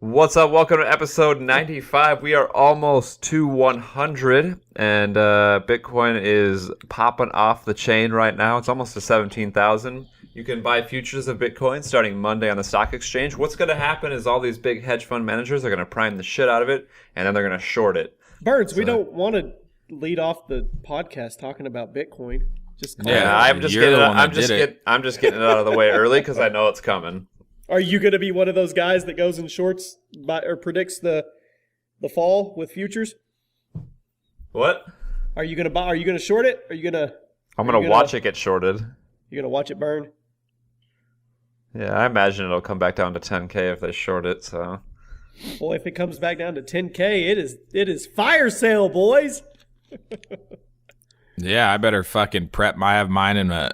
What's up? Welcome to episode 95. We are almost to 100, and Bitcoin is popping off the chain right now. It's almost to 17,000. You can buy futures of Bitcoin starting Monday on the stock exchange. What's going to happen is all these big hedge fund managers are going to prime the shit out of it, and then they're going to short it. Burns, we don't want to lead off the podcast talking about Bitcoin. I'm just getting it out of the way early because I know it's coming. Are you going to be one of those guys that goes and shorts or predicts the fall with futures? What? Are you going to buy? Are you going to short it? Are you going to? I'm going to watch it get shorted. You're going to watch it burn? Yeah, I imagine it'll come back down to 10K if they short it. So, boy, if it comes back down to 10K, it is fire sale, boys. Yeah, I better fucking prep. I have mine in a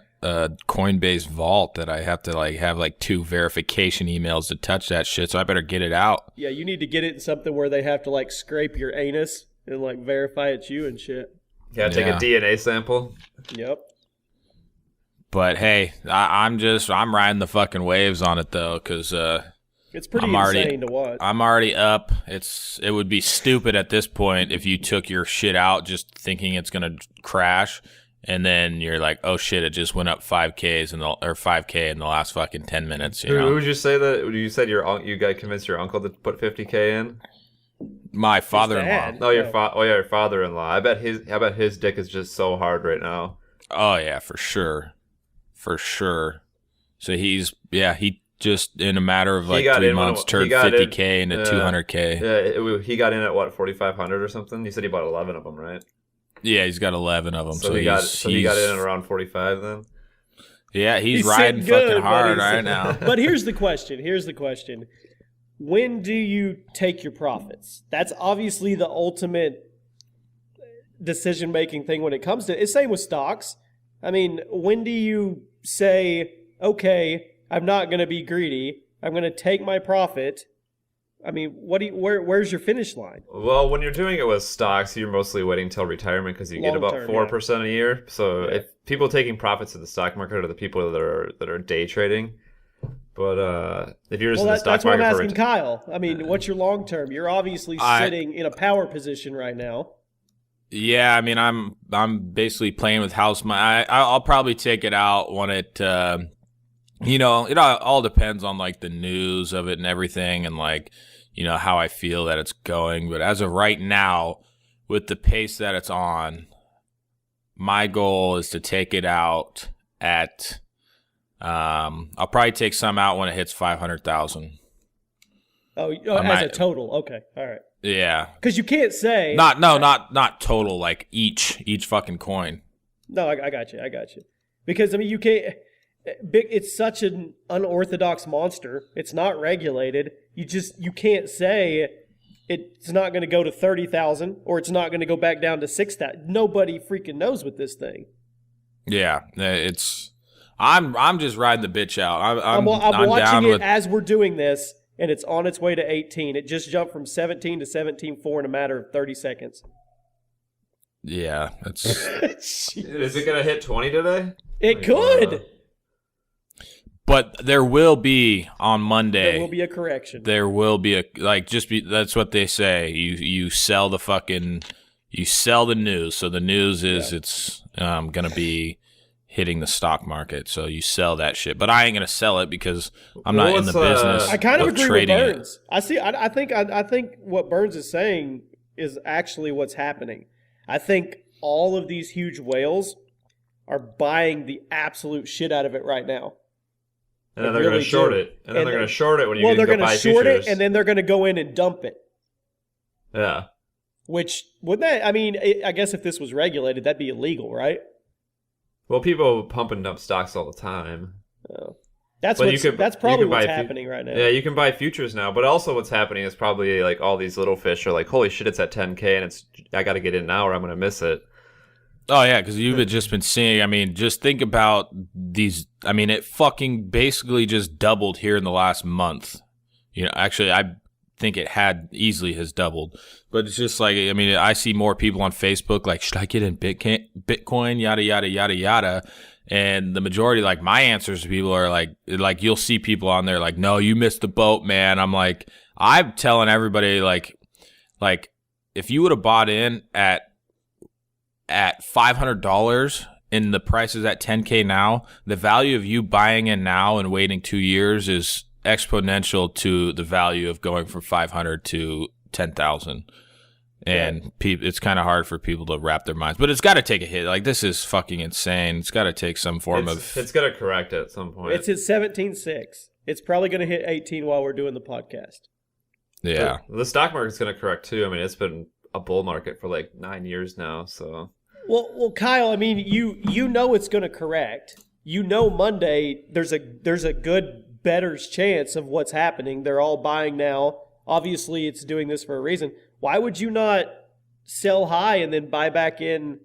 Coinbase vault that I have to have 2 verification emails to touch that shit. So I better get it out. Yeah, you need to get it in something where they have to scrape your anus and verify it's you and shit. Yeah, take a DNA sample. Yep. But hey, I'm riding the fucking waves on it though, because it's pretty insane to watch. I'm already up. It would be stupid at this point if you took your shit out just thinking it's gonna crash, and then you're like, oh shit, it just went up 5K in the last fucking 10 minutes. Who would you say that? You said you got convinced your uncle to put 50K in? My father-in-law. Oh, your father-in-law. I bet his dick is just so hard right now. Oh yeah, for sure. So he just in a matter of 3 months turned 50K into 200K. Yeah, he got in at what, 4,500 or something? You said he bought 11 of them, right? Yeah, he's got 11 of them. So he got in at around 45 then. Yeah, he's riding fucking hard right now. But here's the question. When do you take your profits? That's obviously the ultimate decision-making thing when it comes to it. It's same with stocks. I mean, when do you say, okay, I'm not going to be greedy. I'm going to take my profit. I mean, where's your finish line? Well, when you're doing it with stocks, you're mostly waiting till retirement because you get about 4% a year. So if people taking profits in the stock market are the people that are day trading. But if you're just in the stock that's market, what I'm asking Kyle. I mean, what's your long term? You're obviously sitting in a power position right now. Yeah, I mean, I'm basically playing with house money. I'll probably take it out when it, it all depends on the news of it and everything, and how I feel that it's going. But as of right now, with the pace that it's on, my goal is to take it out at. I'll probably take some out when it hits 500,000. Oh, as a total. Okay, all right. Yeah, because you can't say not total, each fucking coin. No, I got you. Because I mean, you can't. It's such an unorthodox monster. It's not regulated. You can't say it's not going to go to 30,000 or it's not going to go back down to 6,000. Nobody freaking knows with this thing. Yeah, I'm just riding the bitch out. I'm watching it as we're doing this. And it's on its way to 18. It just jumped from 17 to 17.4 in a matter of 30 seconds. Yeah, that's. Is it gonna hit 20 today? It could. But there will be on Monday. There will be a correction. There will be that's what they say. You sell the news. So the news is it's gonna be hitting the stock market, so you sell that shit. But I ain't gonna sell it because I'm not in the business. I kind of agree with Burns. It. I think what Burns is saying is actually what's happening. I think all of these huge whales are buying the absolute shit out of it right now. And then they're going to short it. And then they're going to short it when you go buy futures. Well, they're going to short it, and then they're going to go in and dump it. Yeah. Which, I guess if this was regulated, that'd be illegal, right? Well, people pump and dump stocks all the time. Oh. That's probably what's happening right now. Yeah, you can buy futures now, but also what's happening is probably all these little fish are like, holy shit, it's at 10K, and I got to get in now or I'm going to miss it. Oh, yeah, because you've just been seeing, just think about these. It fucking basically just doubled here in the last month. Actually, I think it has doubled. But it's just I see more people on Facebook should I get in Bitcoin, yada, yada, yada, yada. And the majority, like my answers to people are like you'll see people on there like, no, you missed the boat, man. I'm like, I'm telling everybody like if you would have bought in at $500 and the price is at $10K now, the value of you buying in now and waiting 2 years is exponential to the value of going from 500 to 10,000. And it's kind of hard for people to wrap their minds, but it's got to take a hit. Like, this is fucking insane. It's got to take some form of. It's going to correct at some point. It's at 17.6. It's probably going to hit 18 while we're doing the podcast. Yeah, the stock market's going to correct too. I mean, it's been a bull market for like 9 years now. So. Well, Kyle. I mean, you know it's going to correct. You know, Monday there's a good bettor's chance of what's happening. They're all buying now. Obviously, it's doing this for a reason. Why would you not sell high and then buy back in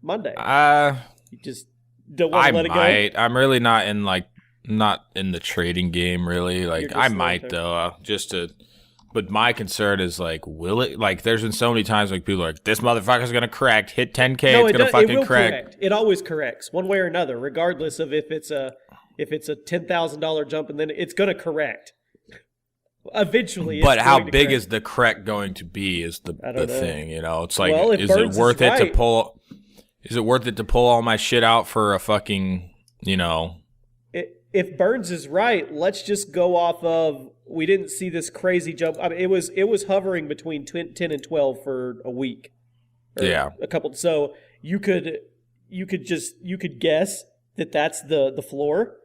Monday? You just don't want to let it go? I might. I'm really not in the trading game, really. Like, I might, though, but my concern is, like, will it? Like, there's been so many times, like, people are like, this motherfucker's going to correct. Hit 10K, no, it's going to fucking it will correct. It always corrects, one way or another, regardless of if it's a $10,000 jump, and then it's going to correct. Eventually, but how big is the correct going to be is the thing, you know? It's like, is it worth it to pull? Is it worth it to pull all my shit out for a fucking, you know? If Burns is right, let's just go off of, we didn't see this crazy jump. I mean, it was hovering between 10 and 12 for a week. Yeah, a couple. So you could guess that that's the floor.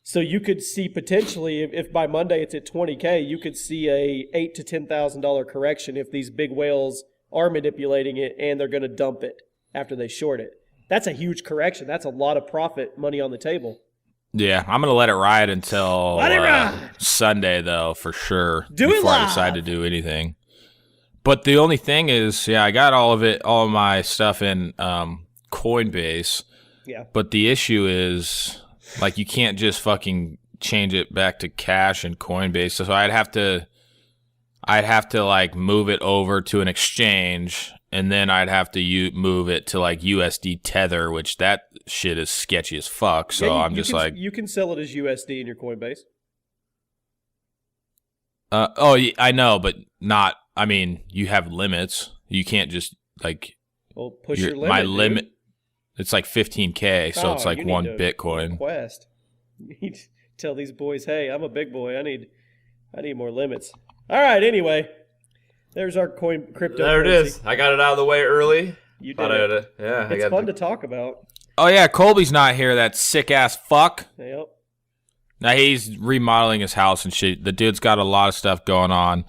So you could see potentially, if by Monday it's at 20K, you could see a $8,000 to $10,000 correction if these big whales are manipulating it and they're going to dump it after they short it. That's a huge correction. That's a lot of profit money on the table. Yeah, I'm going to let it ride until Sunday, though, for sure. Before I decide to do anything. But the only thing is, I got all of my stuff in Coinbase. Yeah. But the issue is, like, you can't just fucking change it back to cash in Coinbase. So I'd have to like move it over to an exchange, and then I'd have to move it to like USD Tether, which that shit is sketchy as fuck. So you can sell it as USD in your Coinbase. I know, but not. I mean, you have limits. You can't just like. Well, push your limit. My limit. It's like 15K, so it's like one Bitcoin. Request. You need to tell these boys, hey, I'm a big boy. I need more limits. All right. Anyway, there's our crypto. There it is. I got it out of the way early. You did it. Yeah, it's fun to talk about. Oh yeah, Colby's not here. That sick ass fuck. Yep. Now he's remodeling his house and shit. The dude's got a lot of stuff going on.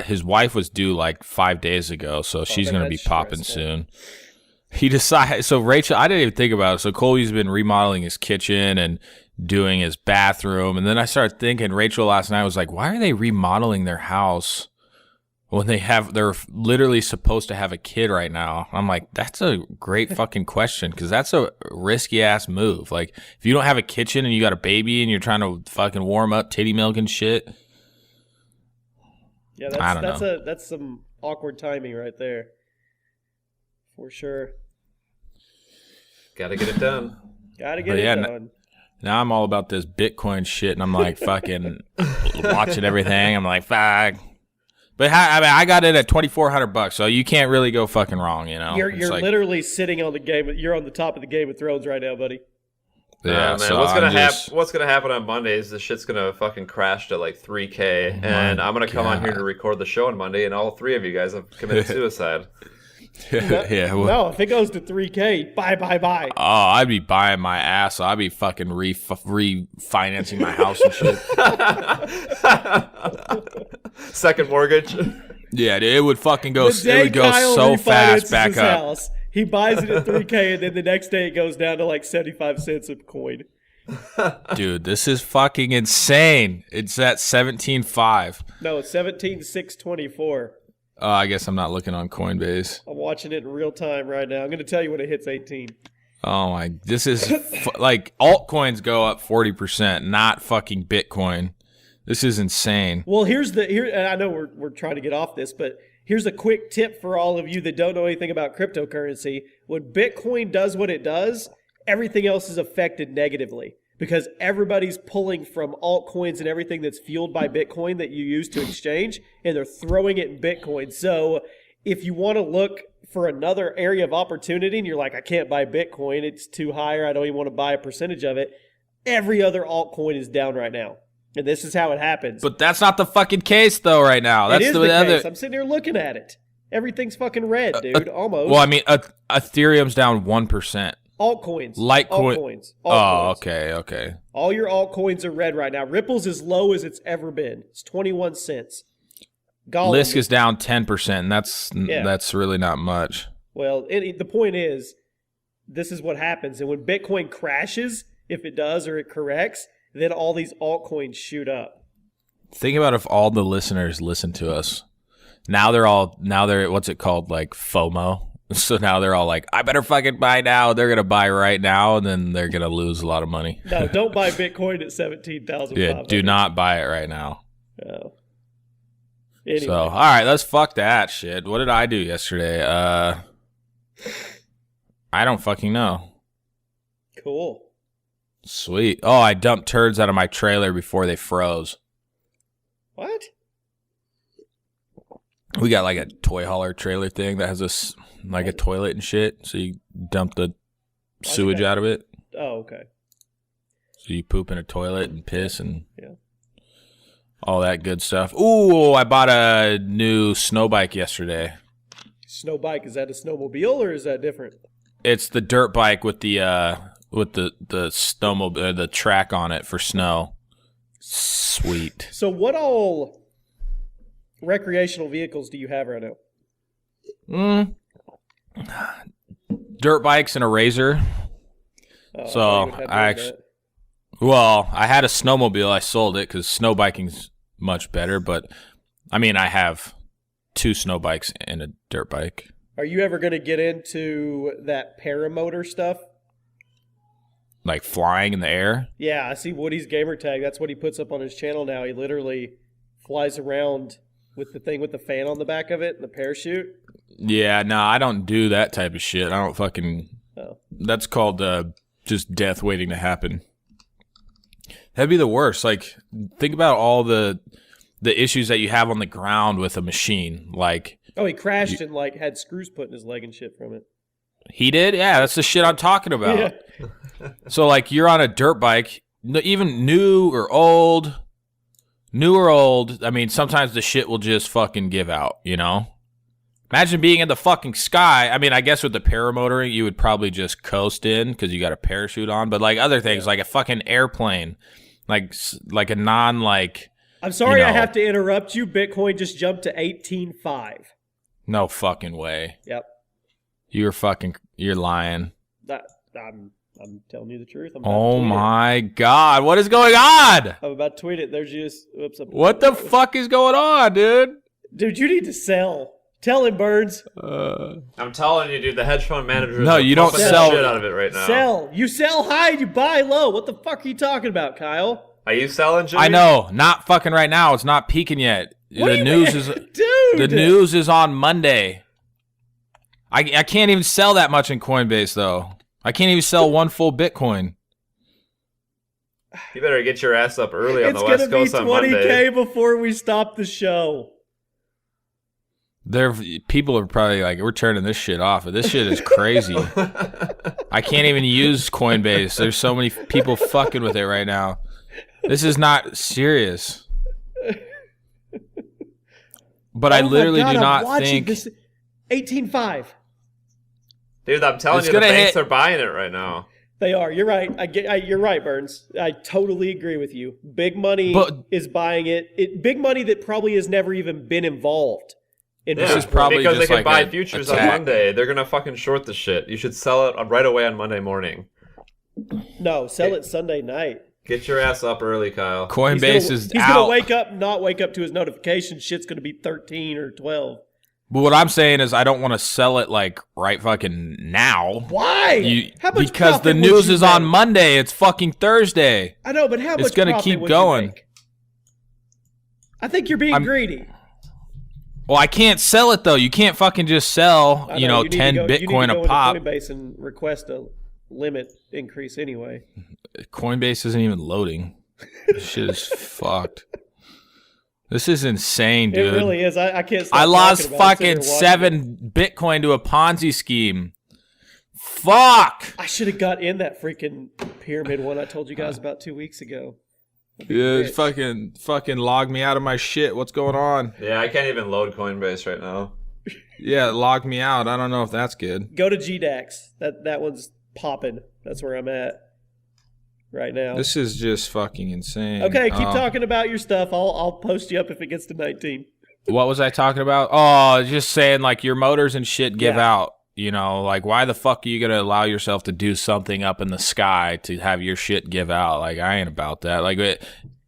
His wife was due like 5 days ago, so she's gonna be popping soon. He decided. So Rachel, I didn't even think about it. So Colby's been remodeling his kitchen and doing his bathroom, and then I started thinking. Rachel last night was like, "Why are they remodeling their house when they're literally supposed to have a kid right now?" I'm like, "That's a great fucking question, because that's a risky ass move. Like, if you don't have a kitchen and you got a baby and you're trying to fucking warm up titty milk and shit." Yeah, that's some awkward timing right there. For sure. Gotta get it done. Gotta get it done. Now I'm all about this Bitcoin shit, and I'm like fucking watching everything. I'm like, fuck. But I got it at $2,400, so you can't really go fucking wrong, you know? You're like, literally sitting on the game. You're on the top of the Game of Thrones right now, buddy. Yeah, man. so what's gonna happen on Monday is the shit's gonna fucking crash to like 3K, and I'm gonna come on here to record the show on Monday, and all three of you guys have committed suicide. No, if it goes to 3K, bye. Oh, I'd be buying my ass. I'd be fucking refinancing my house and shit. Second mortgage. Yeah, it would fucking go. It would go so fast back up. House, he buys it at 3K, and then the next day it goes down to like 75 cents a coin. Dude, this is fucking insane. It's at 17.5. No, it's 17,624. Oh, I guess I'm not looking on Coinbase. I'm watching it in real time right now. I'm going to tell you when it hits 18. Oh my! This is like altcoins go up 40%, not fucking Bitcoin. This is insane. Well, and I know we're trying to get off this, but here's a quick tip for all of you that don't know anything about cryptocurrency. When Bitcoin does what it does, everything else is affected negatively because everybody's pulling from altcoins and everything that's fueled by Bitcoin that you use to exchange, and they're throwing it in Bitcoin. So if you want to look for another area of opportunity and you're like, I can't buy Bitcoin, it's too high, or I don't even want to buy a percentage of it, every other altcoin is down right now. And this is how it happens. But that's not the fucking case, though, right now. That's it is the the other. case. I'm sitting here looking at it. Everything's fucking red, dude. Almost. Well, I mean, Ethereum's down 1%. Altcoins. Litecoin. Altcoins. Oh, okay. All your altcoins are red right now. Ripple's as low as it's ever been. It's 21 cents. Gollum, Lisk is down 10%, and that's really not much. Well, the point is, this is what happens. And when Bitcoin crashes, if it does or it corrects, then all these altcoins shoot up. Think about if all the listeners listen to us. Now they're what's it called, like FOMO. So now they're all like, I better fucking buy now. They're gonna buy right now, and then they're gonna lose a lot of money. No, don't buy Bitcoin at 17,500. Yeah, do not buy it right now. No. Anyway. So, all right, let's fuck that shit. What did I do yesterday? I don't fucking know. Cool. Sweet. Oh, I dumped turds out of my trailer before they froze. What? We got like a toy hauler trailer thing that has a toilet and shit. So you dump the sewage out of it. Oh, okay. So you poop in a toilet and piss and Yeah. all that good stuff. Ooh, I bought a new snow bike yesterday. Snow bike, is that a snowmobile or is that different? It's the dirt bike with the snowmobile, the track on it for snow. Sweet. So what all recreational vehicles do you have right now? Dirt bikes and a razor. Oh, So, thought you would have I done that. Well, I had a snowmobile. I sold it because snow biking's much better. But I mean, I have 2 snow bikes and a dirt bike. Are you ever going to get into that paramotor stuff? Like flying in the air. Yeah, I see Woody's gamer tag. That's what he puts up on his channel now. He literally flies around with the thing with the fan on the back of it and the parachute. Yeah, no, I don't do that type of shit. I don't fucking. Oh. That's called just death waiting to happen. That'd be the worst. Like, think about all the issues that you have on the ground with a machine. Like, Oh, he crashed and like had screws put in his leg and shit from it. he did? Yeah, that's the shit I'm talking about. Yeah. So, like, you're on a dirt bike, even new or old, I mean, sometimes the shit will just fucking give out, you know? Imagine being in the fucking sky. I mean, I guess with the paramotoring, you would probably just coast in because you got a parachute on. But, like, other things, like a fucking airplane, like a non, like... I'm sorry I know. have to interrupt you. Bitcoin just jumped to 18.5. No fucking way. Yep. You're lying. I'm telling you the truth. I'm about to Oh tweet it. my God. What is going on? I'm about to tweet it. There's just What the fuck is going on, dude? Dude, you need to sell. Tell him, Burns. I'm telling you, dude, the hedge fund managers No, are you don't pumping the sell- shit out of it right now. Sell. You sell high, you buy low. What the fuck are you talking about, Kyle? Are you selling, Jimmy? I know. Not fucking right now. It's not peaking yet. What do The you news mean? is... Dude. The news is on Monday. I can't even sell that much in Coinbase, though. I can't even sell one full Bitcoin. You better get your ass up early on It's the going West to be Coast on 20K Monday. before we stop the show. People are probably like, we're turning this shit off. This shit is crazy. I can't even use Coinbase. There's so many people fucking with it right now. This is not serious. But I Oh my literally God, do I'm not watching think... this 18.5. Dude, I'm telling It's you, the gonna banks hit- are buying it right now. They are. You're right. You're right, Burns. I totally agree with you. Big money But- is buying it. Big money that probably has never even been involved in Yeah, This is probably because just they can like buy a futures attack. on Monday. They're gonna fucking short the shit. You should sell it right away on Monday morning. No, sell it Sunday night. Get your ass up early, Kyle. Coinbase is He's out. gonna wake up, not wake up to his notifications. Shit's gonna be 13 or 12. But what I'm saying is I don't want to sell it like right fucking now. Why? How much Because the profit would news you is on make? Monday. It's fucking Thursday. I know, but how It's much gonna profit keep would going. You make? I think you're being greedy. Well, I can't sell it though. You can't fucking just sell, I you know, know, you need to 10 go- you need to Bitcoin go a into pop. Coinbase and request limit increase anyway. Coinbase isn't even loading. This shit is fucked. This is insane, dude. It really is. I can't stop I lost talking about it, fucking sitting here watching 7 Bitcoin to a Ponzi scheme. Fuck. it. I should have got in that freaking pyramid one I told you guys about 2 weeks ago. Yeah, rich. fucking log me out of my shit. What's going on? Yeah, I can't even load Coinbase right now. Yeah, log me out. I don't know if that's good. Go to GDAX. That one's popping. That's where I'm at right now. This is just fucking insane. Okay, keep talking about your stuff. I'll post you up if it gets to 19. What was I talking about? Oh, just saying like your motors and shit give Yeah. out. You know, like why the fuck are you gonna allow yourself to do something up in the sky to have your shit give out? Like I ain't about that. Like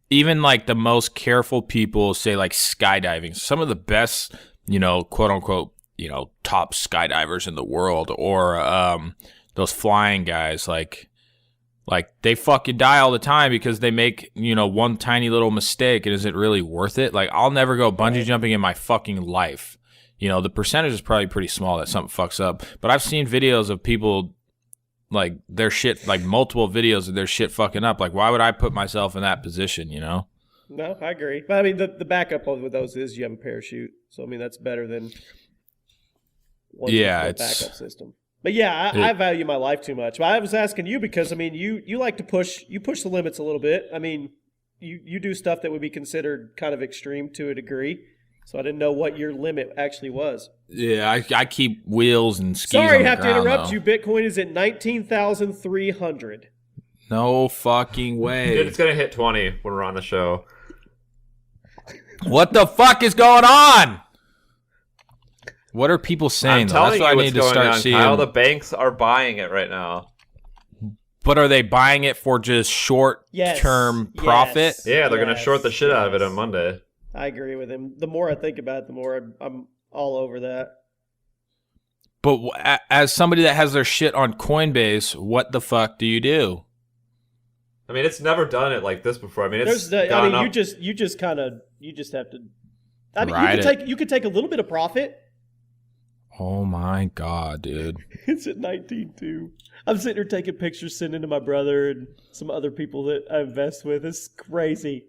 even like the most careful people say like skydiving. Some of the best, you know, quote unquote, you know, top skydivers in the world, or those flying guys, like they fucking die all the time because they make, you know, one tiny little mistake. And is it really worth it? Like I'll never go bungee jumping in my fucking life. You know, the percentage is probably pretty small that something fucks up. But I've seen videos of people, like, their shit, like, multiple videos of their shit fucking up. Like, why would I put myself in that position, you know? No, I agree. But I mean, the backup with those is you have a parachute. So I mean, that's better than one backup system. But yeah, I value my life too much. But I was asking you because I mean, you like to push the limits a little bit. I mean, you do stuff that would be considered kind of extreme to a degree. So I didn't know what your limit actually was. Yeah, I keep wheels and skis Sorry, on I the have to ground, interrupt though. you. Bitcoin is at 19,300. No fucking way. Dude, it's gonna hit 20 when we're on the show. What the fuck is going on? What are people saying, I'm though? telling That's you what I what's need to going start on, seeing. Kyle. The banks are buying it right now. But are they buying it for just short-term profit? Yeah, they're gonna Yes, short the shit out of it yes. on Monday. I agree with him. The more I think about it, the more I'm all over that. But as somebody that has their shit on Coinbase, what the fuck do you do? I mean, it's never done it like this before. I mean, it's gone up. you just have to. I mean, Ride you could take a little bit of profit. Oh my god, dude. It's at 19.2. I'm sitting here taking pictures, sending to my brother and some other people that I invest with. It's crazy.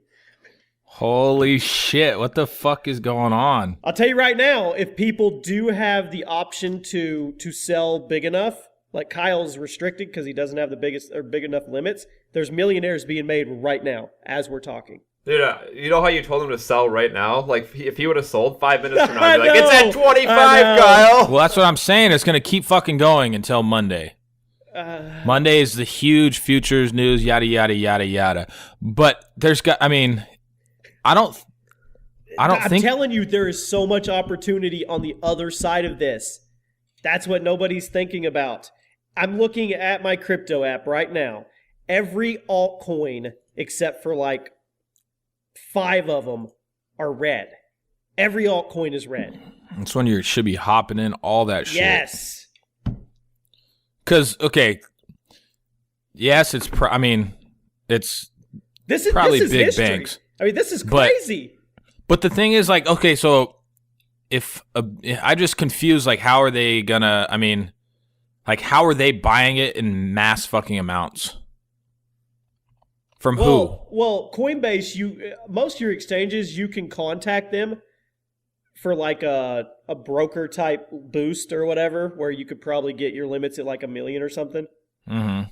Holy shit, what the fuck is going on? I'll tell you right now, if people do have the option to sell big enough, like Kyle's restricted because he doesn't have the biggest or big enough limits, there's millionaires being made right now as we're talking. Dude, you know how you told him to sell right now? Like, if he would have sold 5 minutes from now, I I'd be like, it's know. at 25, I know. Kyle! Well, that's what I'm saying. It's going to keep fucking going until Monday. Monday is the huge futures news, yada, yada, yada, yada. But there's got, I mean, I'm telling you, there is so much opportunity on the other side of this. That's what nobody's thinking about. I'm looking at my crypto app right now. Every altcoin, except for like 5 of them, are red. Every altcoin is red. That's when you should be hopping in all that shit. Yes. Because, okay, yes, it's probably This is big history. banks. I mean, this is But- crazy. But the thing is, like, okay, so if I just confused, like, how are they gonna? I mean, like, how are they buying it in mass fucking amounts? From who? Well, Coinbase, most of your exchanges, you can contact them for like a broker type boost or whatever, where you could probably get your limits at like $1 million or something. Mm-hmm.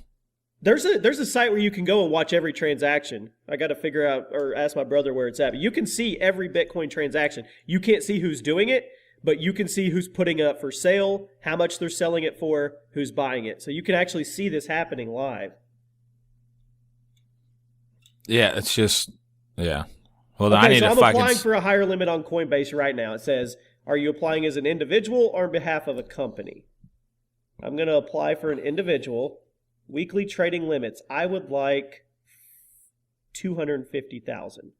There's a site where you can go and watch every transaction. I got to figure out or ask my brother where it's at. But you can see every Bitcoin transaction. You can't see who's doing it, but you can see who's putting it up for sale, how much they're selling it for, who's buying it. So you can actually see this happening live. Yeah, it's just, yeah. Well, then I Okay, need so to I'm fucking. applying for a higher limit on Coinbase right now. It says, are you applying as an individual or on behalf of a company? I'm going to apply for an individual. Weekly trading limits. I would like 250,000.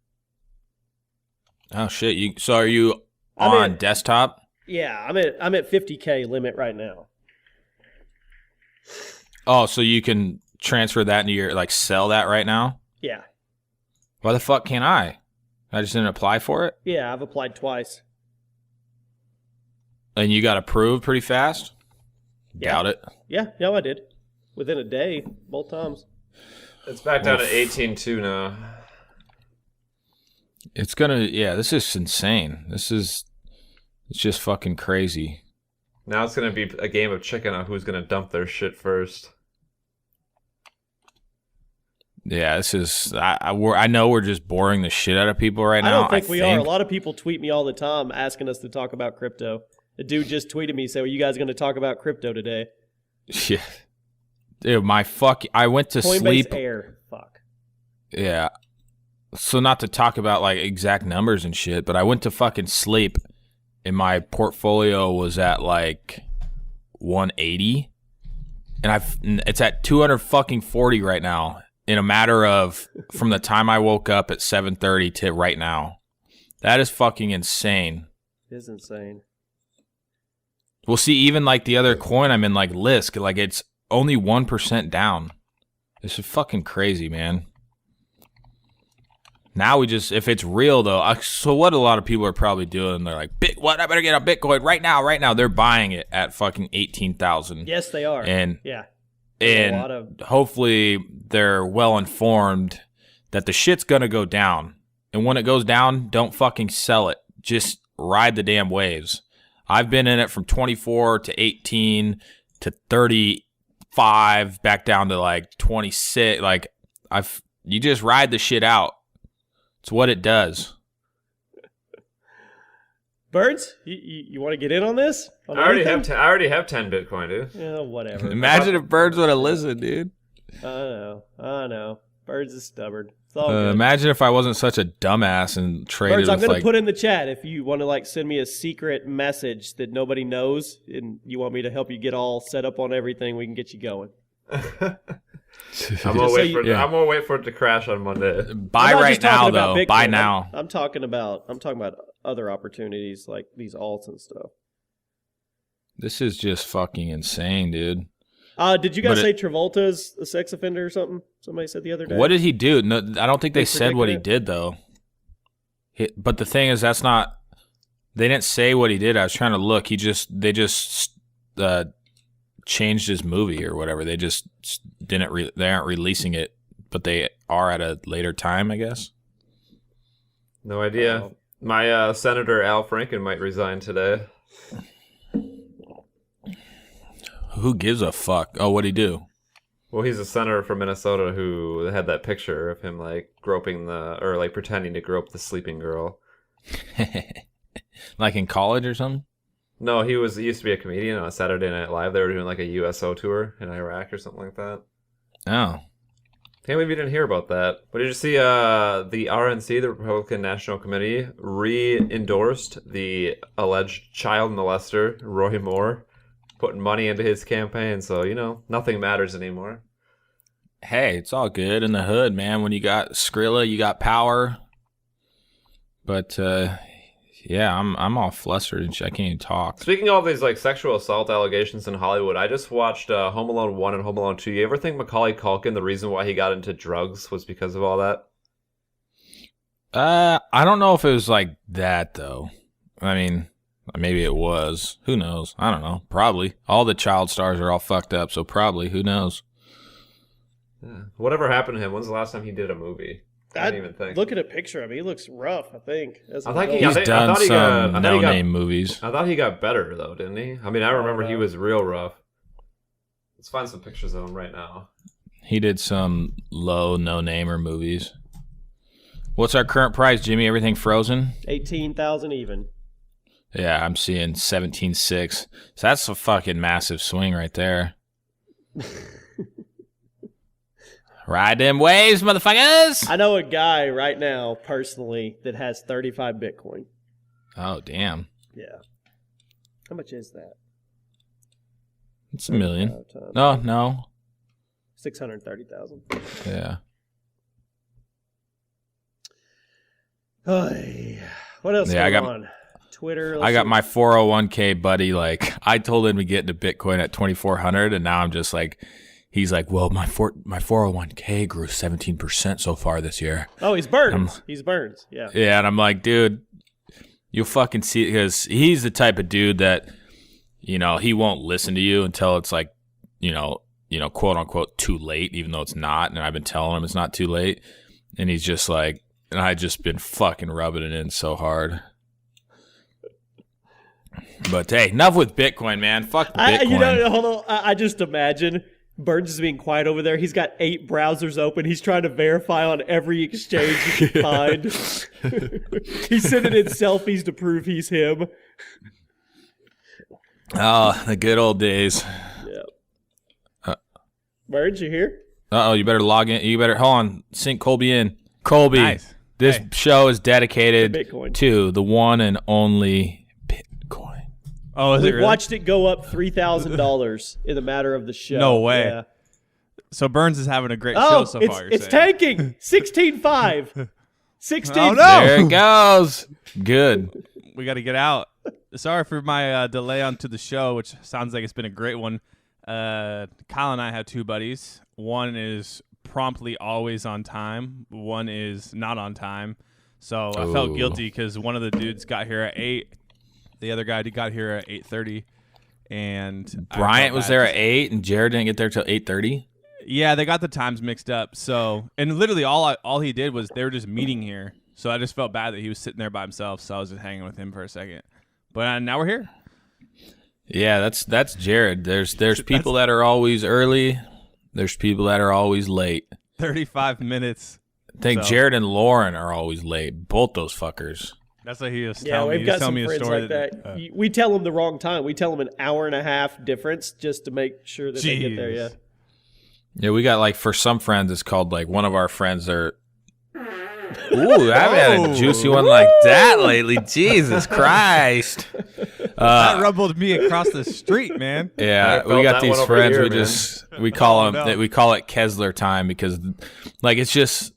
Oh shit! So are you I'm on in. desktop? Yeah, I'm at 50K limit right now. Oh, so you can transfer that into your sell that right now? Yeah. Why the fuck can't I? I just didn't apply for it, Yeah, I've applied twice. and you got approved pretty fast. Yeah. Doubt it. Yeah, no, I did. within a day, both times. It's back down to 18.2 now. It's gonna, this is insane. It's just fucking crazy. Now it's gonna be a game of chicken on who's gonna dump their shit first. Yeah, this is. I know we're just boring the shit out of people right now. I don't think we are. A lot of people tweet me all the time asking us to talk about crypto. A dude just tweeted me, "Say, are you guys going to talk about crypto today?" Yeah, dude, I went to Coinbase sleep. Air, fuck. Yeah. So not to talk about like exact numbers and shit, but I went to fucking sleep, and my portfolio was at like 180, and it's at 240 right now. In a matter of from the time I woke up at 7:30 to right now. That is fucking insane. It is insane. We'll see, even like the other coin I'm in, like Lisk, like it's only 1% down. This is fucking crazy, man. Now we just, if it's real though, so what a lot of people are probably doing, they're like, what? I better get a Bitcoin right now. They're buying it at fucking 18,000. Yes, they are. And yeah. And hopefully they're well informed that the shit's gonna go down. And when it goes down, don't fucking sell it. Just ride the damn waves. I've been in it from 24 to 18 to 35, back down to like 26. Like you just ride the shit out. It's what it does. Birds, you want to get in on this? I already have 10 Bitcoin, dude. Yeah, whatever. Imagine if Birds would have listened, dude. I know. Birds is stubborn. It's all good. Imagine if I wasn't such a dumbass and traded. Birds, I'm with, going to put in the chat if you want to like send me a secret message that nobody knows, and you want me to help you get all set up on everything. We can get you going. I'm gonna wait for it to crash on Monday. Buy right now, though. Bitcoin. Buy now. I'm talking about other opportunities like these alts and stuff. This is just fucking insane, dude. Did you guys say Travolta's a sex offender or something? Somebody said the other day. What did he do? No, I don't think they said what he did though. But the thing is, that's not. They didn't say what he did. I was trying to look. They just changed his movie or whatever. They just didn't. They aren't releasing it, but they are at a later time, I guess. No idea. My Senator Al Franken might resign today. Who gives a fuck? Oh, what'd he do? Well, he's a senator from Minnesota who had that picture of him like pretending to grope the sleeping girl. Like in college or something? No, he used to be a comedian on Saturday Night Live. They were doing like a USO tour in Iraq or something like that. Oh. Can't believe you didn't hear about that. But did you see the RNC, the Republican National Committee, re-endorsed the alleged child molester, Roy Moore, putting money into his campaign, so, nothing matters anymore. Hey, it's all good in the hood, man. When you got Skrilla, you got power. But, yeah, I'm all flustered and shit. I can't even talk. Speaking of all these, like, sexual assault allegations in Hollywood, I just watched Home Alone 1 and Home Alone 2. You ever think Macaulay Culkin, the reason why he got into drugs was because of all that? I don't know if it was like that, though. I mean, maybe it was. Who knows? I don't know. Probably. All the child stars are all fucked up, so probably. Who knows? Yeah. Whatever happened to him? When's the last time he did a movie? I didn't even think. Look at a picture of him. He looks rough, I think. He's done some no-name movies. I thought he got better, though, didn't he? I mean, I remember he was real rough. Let's find some pictures of him right now. He did some low, no-namer movies. What's our current price, Jimmy? Everything frozen? 18,000 even. Yeah, I'm seeing 17.6. So that's a fucking massive swing right there. Ride them waves, motherfuckers! I know a guy right now, personally, that has 35 Bitcoin. Oh, damn. Yeah. How much is that? It's $1 million. No. 630,000. Yeah. What else going on? Twitter. I got my 401k buddy. Like, I told him to get into Bitcoin at 2,400, and now I'm just like, he's like, well, my 401k grew 17% so far this year. Oh, he's Burns. He's Burns. Yeah. Yeah, and I'm like, dude, you'll fucking see, because he's the type of dude that, he won't listen to you until it's like, quote unquote too late, even though it's not. And I've been telling him it's not too late. And he's just like, and I just been fucking rubbing it in so hard. But hey, enough with Bitcoin, man. Fuck Bitcoin. Hold on. I just imagine Burns is being quiet over there. He's got 8 browsers open. He's trying to verify on every exchange he can find. He's sending in selfies to prove he's him. Oh, the good old days. Yeah. Burns, you here? Uh-oh, you better log in. You better, hold on, sync Colby in. Colby, Nice. this Hey. show is dedicated Bitcoin. to the one and only Bitcoin. Oh, is it We've really? watched it go up $3,000 in the matter of the show. No way. Yeah. So Burns is having a great Oh, show so it's far. You're it's saying. tanking. 16.5. 16. Oh, no. There it goes. Good. We got to get out. Sorry for my delay onto the show, which sounds like it's been a great one. Kyle and I have 2 buddies. One is promptly always on time. One is not on time. So I felt Ooh. guilty because one of the dudes got here at 8. The other guy got here at 8:30. And I Bryant felt was bad. there at 8, and Jared didn't get there till 8:30. Yeah, they got the times mixed up. So, and literally all he did was they were just meeting here. So I just felt bad that he was sitting there by himself. So I was just hanging with him for a second. But now we're here. Yeah, that's Jared. There's people that are always early. There's people that are always late. 35 minutes. I think So- Jared and Lauren are always late. Both those fuckers. That's what he was Yeah, telling me. we've He was got some telling me a friends story like that. We tell them the wrong time. We tell them an hour and a half difference just to make sure that they get there. Yeah. Jeez. Yeah, we got like for some friends, it's called like one of our friends are. Ooh, I haven't had a juicy one like that lately. Jesus Christ. That rumbled me across the street, man. Yeah, I we felt got that these one over friends. here, We man. just we call Oh, them no. we call it Kessler time because, like, it's just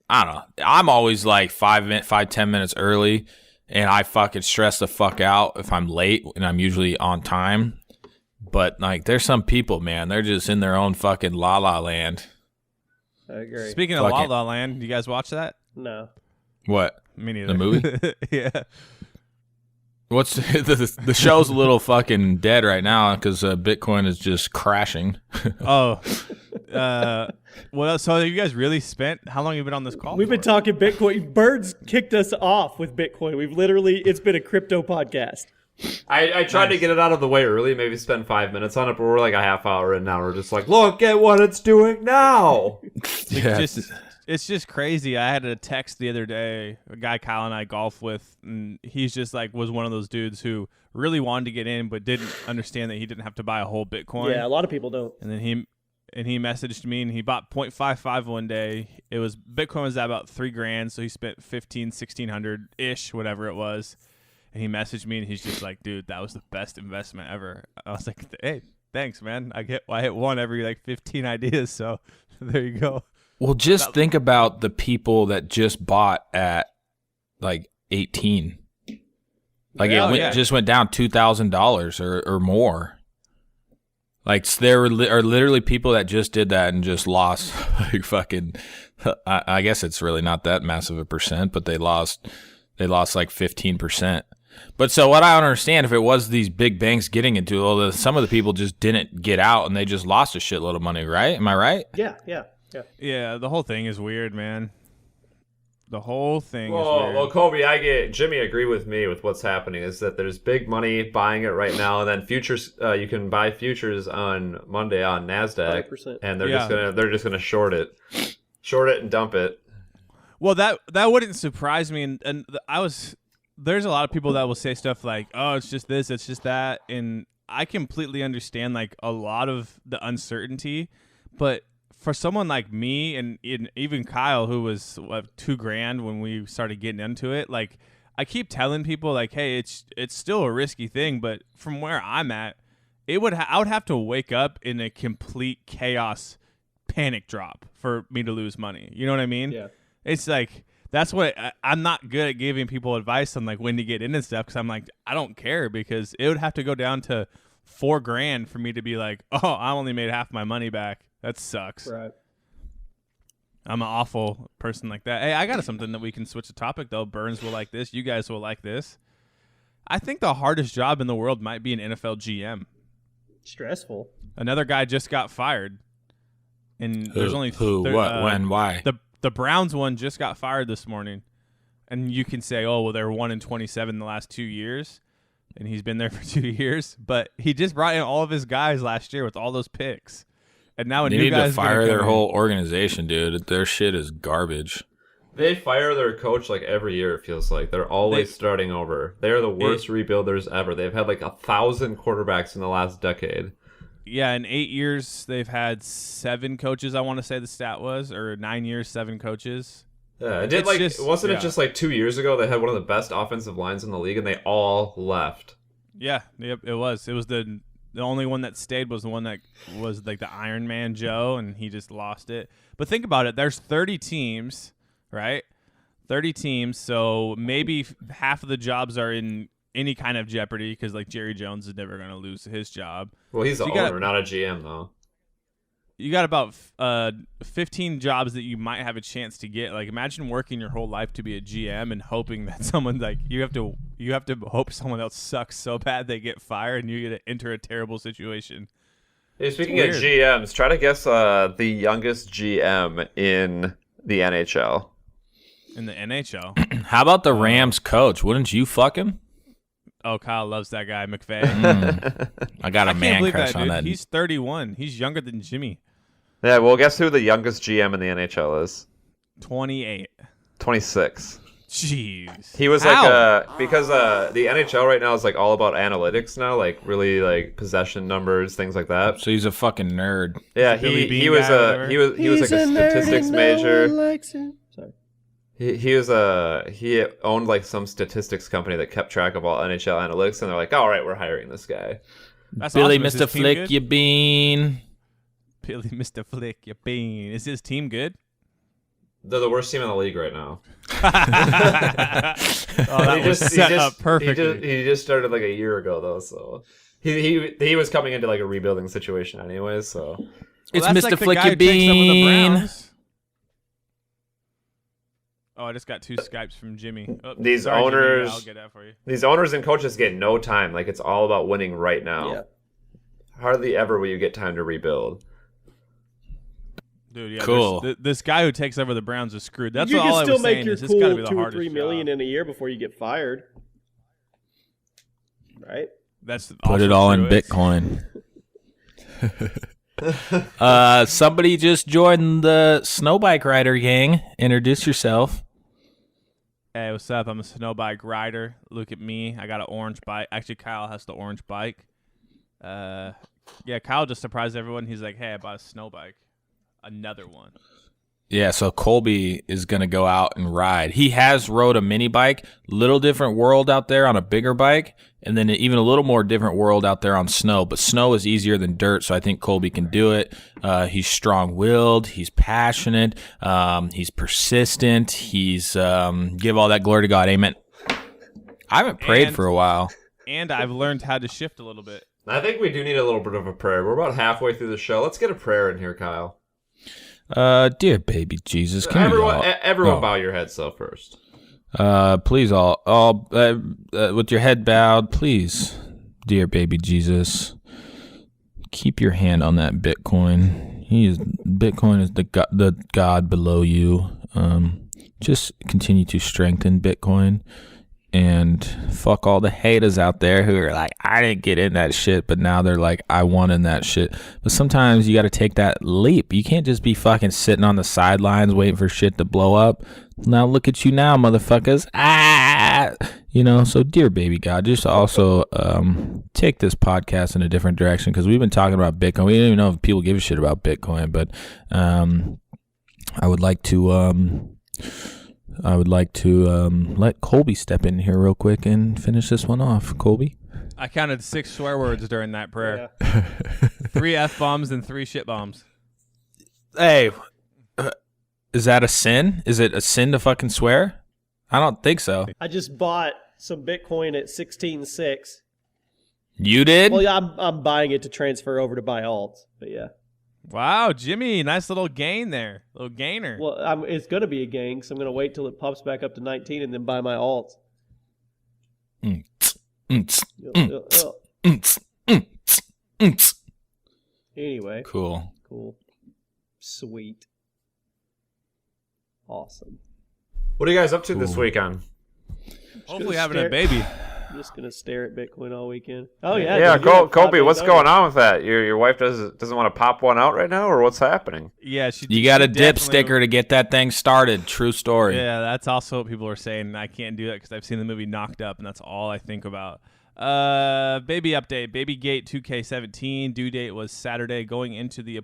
I don't know. I'm always like 5-10 minutes early, and I fucking stress the fuck out if I'm late, and I'm usually on time. But like, there's some people, man. They're just in their own fucking la la land. I agree. Speaking of La Fucking- La Land, you guys watch that? No. What? Me neither. The movie? Yeah. What's the show's a little fucking dead right now because Bitcoin is just crashing. Oh. Well, so have you guys really spent? How long have you been on this call? We've been for? talking Bitcoin. Birds kicked us off with Bitcoin. It's been a crypto podcast. I tried to get it out of the way early, maybe spend 5 minutes on it, but we're like a half hour in now. We're just like, look at what it's doing now. Yeah, It's just crazy. I had a text the other day, a guy Kyle and I golf with, and he's just like was one of those dudes who really wanted to get in but didn't understand that he didn't have to buy a whole Bitcoin. Yeah, a lot of people don't. And then he messaged me and he bought 0.55 one day. It was Bitcoin was at about $3,000, so he spent 1,600 ish, whatever it was. And he messaged me and he's just like, dude, that was the best investment ever. I was like, hey, thanks, man. I hit one every like 15 ideas, so there you go. well, just think about the people that just bought at like 18. Like Oh, it yeah. just went down $2,000 or more. Like there are literally people that just did that and just lost like fucking. I guess it's really not that massive a percent, but they lost like 15%. But so what I don't understand, if it was these big banks getting into it, well, some of the people just didn't get out and they just lost a shitload of money, right? Am I right? Yeah. Yeah, the whole thing is weird, man. The whole thing is Well, weird. well, Kobe, Jimmy agree with me with what's happening is that there's big money buying it right now, and then futures. You can buy futures on Monday on Nasdaq, 100%. and they're Yeah. just gonna short it and dump it. Well, that wouldn't surprise me, and there's a lot of people that will say stuff like, "Oh, it's just this, it's just that," and I completely understand like a lot of the uncertainty, but for someone like me and even Kyle, who was $2,000 when we started getting into it, like I keep telling people like, "Hey, it's still a risky thing," but from where I'm at, I would have to wake up in a complete chaos, panic drop for me to lose money. You know what I mean? Yeah. It's like that's what I'm not good at giving people advice on like when to get into stuff because I'm like I don't care because it would have to go down to $4,000 for me to be like, oh, I only made half my money back. That sucks. Right. I'm an awful person like that. Hey, I got something that we can switch the topic though. Burns will like this. You guys will like this. I think the hardest job in the world might be an NFL GM. Stressful. Another guy just got fired, and there's only when, why? The Browns one just got fired this morning, and you can say, oh well, they're 1-27 in the last 2 years, and he's been there for 2 years, but he just brought in all of his guys last year with all those picks, and now They need to fire their whole organization, dude. Their shit is garbage. They fire their coach like every year, it feels like. They're always starting over. They're the worst rebuilders ever. They've had like 1,000 quarterbacks in the last decade. Yeah, in 8 years, they've had 7 coaches, I want to say the stat was, or 9 years, 7 coaches. Yeah, it just like 2 years ago they had one of the best offensive lines in the league and they all left. Yeah, yep, it was. It was the only one that stayed was the one that was like the Iron Man Joe, and he just lost it. But think about it. There's 30 teams, right? 30 teams, so maybe half of the jobs are in any kind of jeopardy because like Jerry Jones is never going to lose his job. Well, he's the owner, not a GM, though. You got about 15 jobs that you might have a chance to get. Like, imagine working your whole life to be a GM and hoping that someone like you have to hope someone else sucks so bad they get fired and you get to enter a terrible situation. Hey, speaking of GMs, try to guess the youngest GM in the NHL. In the NHL. How about the Rams coach? Wouldn't you fuck him? Oh, Kyle loves that guy, McVay. I got a man crush on that. He's 31. He's younger than Jimmy. Yeah, well, guess who the youngest GM in the NHL is? 28. 26. Jeez. He was because the NHL right now is like all about analytics now, like really like possession numbers, things like that. So he's a fucking nerd. Yeah, he was like a statistics major. Sorry. He owned like some statistics company that kept track of all NHL analytics, and they're like, all right, we're hiring this guy. That's Billy, awesome. Is Mr. his team Flick, good? you bean. Billy, Mr. Flick, you bean. Is his team good? They're the worst team in the league right now. That was set up perfectly. He just started like a year ago though, so he was coming into like a rebuilding situation anyways. So It's that's Mr. like the Flick, guy you who takes over the bean. Browns. Oh, I just got 2 Skypes from Jimmy. Oh, These sorry, Jimmy. owners- I'll get that for you. these owners and coaches get no time. Like it's all about winning right now. Yeah. Hardly ever will you get time to rebuild. Dude, yeah, Cool. this guy who takes over the Browns is screwed. That's you all can I still was make saying. your Is this got to cool be the 2 or hardest 3 million job. in a year before you get fired. Right? That's Put also it all in true. Bitcoin. Somebody just joined the snow bike rider gang. Introduce yourself. Hey, what's up? I'm a snow bike rider. Look at me. I got an orange bike. Actually, Kyle has the orange bike. Yeah, Kyle just surprised everyone. He's like, hey, I bought a snow bike. Another one. Yeah, so Colby is going to go out and ride. He has rode a mini bike, little different world out there on a bigger bike, and then even a little more different world out there on snow. But snow is easier than dirt, so I think Colby can do it. He's strong-willed. He's passionate. He's persistent. He's give all that glory to God. Amen. I haven't prayed for a while. And I've learned how to shift a little bit. I think we do need a little bit of a prayer. We're about halfway through the show. Let's get a prayer in here, Kyle. Dear baby Jesus, can Everyone bow your heads up first. Please all with your head bowed, please, dear baby Jesus, keep your hand on that Bitcoin. Bitcoin is the God below you. Just continue to strengthen Bitcoin. And fuck all the haters out there who are like, I didn't get in that shit, but now they're like, I won in that shit. But sometimes you got to take that leap. You can't just be fucking sitting on the sidelines waiting for shit to blow up. Now look at you now, motherfuckers. So dear baby God, just also take this podcast in a different direction, because we've been talking about Bitcoin. We don't even know if people give a shit about Bitcoin, but I would like to let Colby step in here real quick and finish this one off. Colby? I counted 6 swear words during that prayer. Yeah. 3 F-bombs and 3 shit bombs. Hey, is that a sin? Is it a sin to fucking swear? I don't think so. I just bought some Bitcoin at 16.6. You did? Well, yeah, I'm buying it to transfer over to buy alts, but yeah. Wow, Jimmy, nice little gain there. Little gainer. Well, it's going to be a gang, so I'm going to wait till it pops back up to 19 and then buy my alts. Mm, tsk, mm, tsk, Yup, yup, yup. mm, tsk, mm, tsk, mm, tsk. Anyway, Cool. Sweet. Awesome. What are you guys up to this Cool. weekend? Hopefully having a baby. I'm just gonna stare at Bitcoin all weekend. Oh yeah. Yeah, dude, you have 5 Kobe, days what's over. going on with that? Your wife doesn't want to pop one out right now, or what's happening? Yeah, You got a she dip definitely- sticker to get that thing started. True story. Yeah, that's also what people are saying. I can't do that because I've seen the movie Knocked Up, and that's all I think about. Baby update. Babygate 2K17 due date was Saturday. Going into the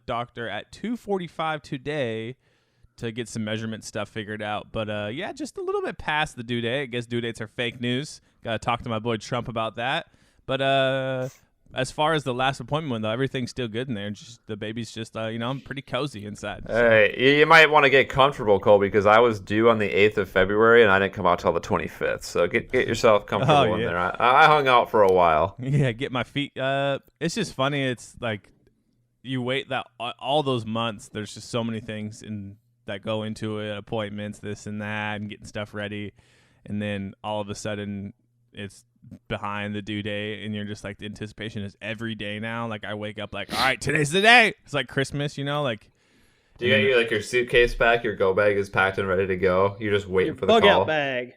doctor at 2:45 today to get some measurement stuff figured out. But yeah, just a little bit past the due date. I guess due dates are fake news. Got to talk to my boy Trump about that. But as far as the last appointment went, though, everything's still good in there. Just the baby's just I'm pretty cozy inside. Hey, you might want to get comfortable, Colby, because I was due on the 8th of February, and I didn't come out till the 25th. So get yourself comfortable in yeah. there. I hung out for a while. Yeah, get my feet. It's just funny. It's like you wait that all those months. There's just so many things that go into it, appointments, this and that, and getting stuff ready, and then all of a sudden it's behind the due date, and you're just like, the anticipation is every day now. Like I wake up like, all right, today's the day. It's like Christmas, like. Do you get your suitcase back? Your go bag is packed and ready to go. You're just waiting Your for the bug call. out bag.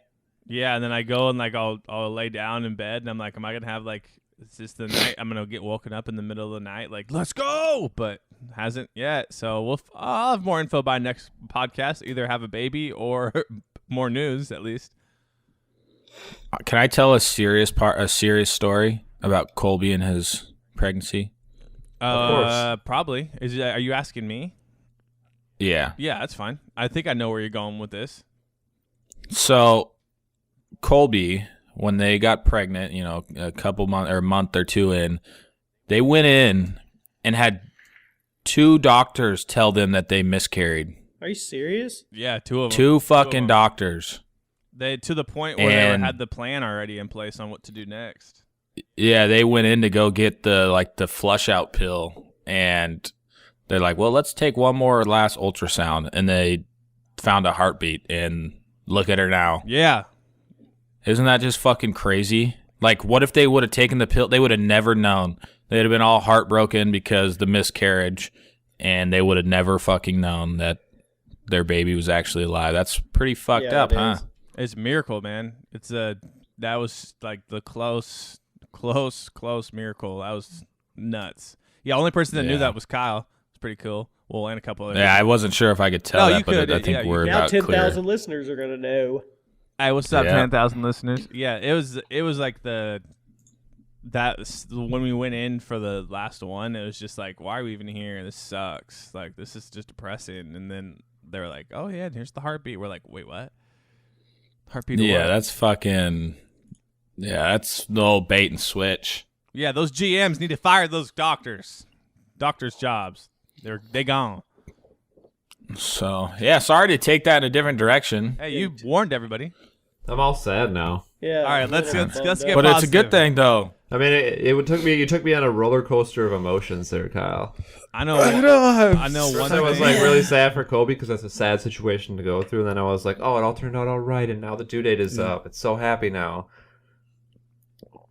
Yeah, and then I go and like I'll lay down in bed, and I'm like, am I gonna have like, is this the night I'm gonna get woken up in the middle of the night like, let's go? But hasn't yet. So I'll have more info by next podcast. Either have a baby or more news at least. Can I tell a serious story about Colby and his pregnancy? course. Probably. Are you asking me? Yeah. Yeah, that's fine. I think I know where you're going with this. So Colby, when they got pregnant, a couple months or a month or two in, they went in and had 2 doctors tell them that they miscarried. Are you serious? Yeah, 2 of them. 2 fucking doctors. They to the point where they And- had the plan already in place on what to do next. Yeah, they went in to go get the flush out pill, and they're like, well, let's take one more last ultrasound, and they found a heartbeat, and look at her now. Yeah. Isn't that just fucking crazy? Like, what if they would have taken the pill? They would have never known. They'd have been all heartbroken because the miscarriage, and they would have never fucking known that their baby was actually alive. That's pretty fucked Yeah, up, it huh? is. It's a miracle, man. It's that was like the close miracle. That was nuts. Yeah, only person that knew Yeah. that was Kyle. It's pretty cool. Well, and a couple others. Yeah, I wasn't sure if I could tell No, that, you but could. I think Yeah, you we're could. Now about 10,000 clear. listeners are gonna know. Hey, what's up, Yeah. 10,000 listeners? Yeah, it was like when we went in for the last one, it was just like, why are we even here? This sucks. Like, this is just depressing. And then they were like, oh yeah, here's the heartbeat. We're like, wait, what? Heartbeat? of Yeah, what? that's fucking. Yeah, that's the old bait and switch. Yeah, those GMs need to fire those doctors. Doctors' jobs. They gone. So yeah, sorry to take that in a different direction, Hey, you warned everybody. I'm all sad now. Yeah. All right, let's get but it's a positive. good thing though. I mean, you took me on a roller coaster of emotions there, Kyle. I know. I know one First I was thing. like really sad for Kobe because that's a sad situation to go through, and then I was like, oh, it all turned out all right, and now the due date is up. It's so happy now.